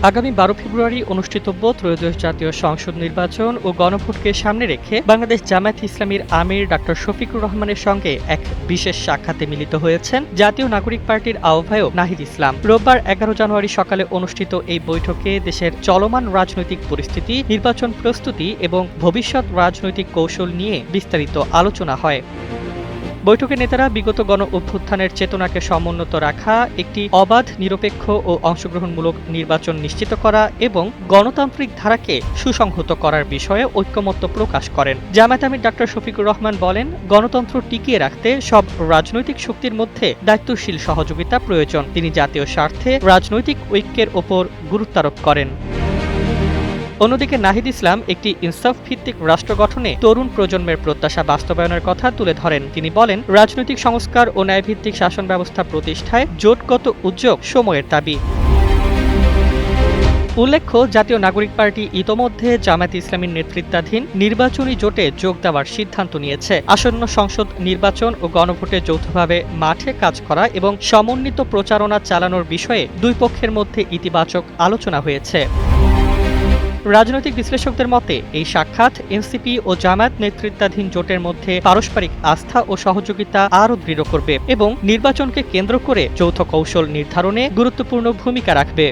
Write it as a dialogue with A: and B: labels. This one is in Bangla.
A: আগামী ১২ ফেব্রুয়ারি অনুষ্ঠিতব্য ত্রয়োদশ জাতীয় সংসদ নির্বাচন ও গণভোটকে সামনে রেখে বাংলাদেশ জামায়াত ইসলামীর আমির ডা শফিকুর রহমানের সঙ্গে এক বিশেষ সাক্ষাতে মিলিত হয়েছেন জাতীয় নাগরিক পার্টির আহ্বায়ক নাহিদ ইসলাম। রোববার ১১ জানুয়ারি সকালে অনুষ্ঠিত এই বৈঠকে দেশের চলমান রাজনৈতিক পরিস্থিতি, নির্বাচন প্রস্তুতি এবং ভবিষ্যৎ রাজনৈতিক কৌশল নিয়ে বিস্তারিত আলোচনা হয়। বৈঠকে নেতারা বিগত গণ অভ্যুত্থানের চেতনাকে সমুন্নত রাখা, একটি অবাধ, নিরপেক্ষ ও অংশগ্রহণমূলক নির্বাচন নিশ্চিত করা এবং গণতান্ত্রিক ধারাকে সুসংহত করার বিষয়ে ঐকমত্য প্রকাশ করেন। জামায়াত আমির ডা শফিকুর রহমান বলেন, গণতন্ত্র টিকিয়ে রাখতে সব রাজনৈতিক শক্তির মধ্যে দায়িত্বশীল সহযোগিতা প্রয়োজন। তিনি জাতীয় স্বার্থে রাজনৈতিক ঐক্যের ওপর গুরুত্বারোপ করেন। অন্যদিকে নাহিদ ইসলাম একটি ইনসাফ ভিত্তিক রাষ্ট্র গঠনে তরুণ প্রজন্মের প্রত্যাশা বাস্তবায়নের কথা তুলে ধরেন। তিনি বলেন, রাজনৈতিক সংস্কার ও ন্যায়ভিত্তিক শাসন ব্যবস্থা প্রতিষ্ঠায় জোটগত উদ্যোগ সময়ের দাবি। উল্লেখ্য, জাতীয় নাগরিক পার্টি ইতোমধ্যে জামায়াত ইসলামীর নেতৃত্বাধীন নির্বাচনী জোটে যোগ দেওয়ার সিদ্ধান্ত নিয়েছে। আসন্ন সংসদ নির্বাচন ও গণভোটে যৌথভাবে মাঠে কাজ করা এবং সমন্বিত প্রচারণা চালানোর বিষয়ে দুই পক্ষের মধ্যে ইতিবাচক আলোচনা হয়েছে। রাজনৈতিক বিশ্লেষকদের মতে এই সাক্ষাৎ এনসিপি ও জামায়াত নেতৃত্বাধীন জোটের মধ্যে পারস্পরিক আস্থা ও সহযোগিতা আরও দৃঢ় করবে এবং নির্বাচনকে কেন্দ্র করে যৌথ কৌশল নির্ধারণে গুরুত্বপূর্ণ ভূমিকা রাখবে।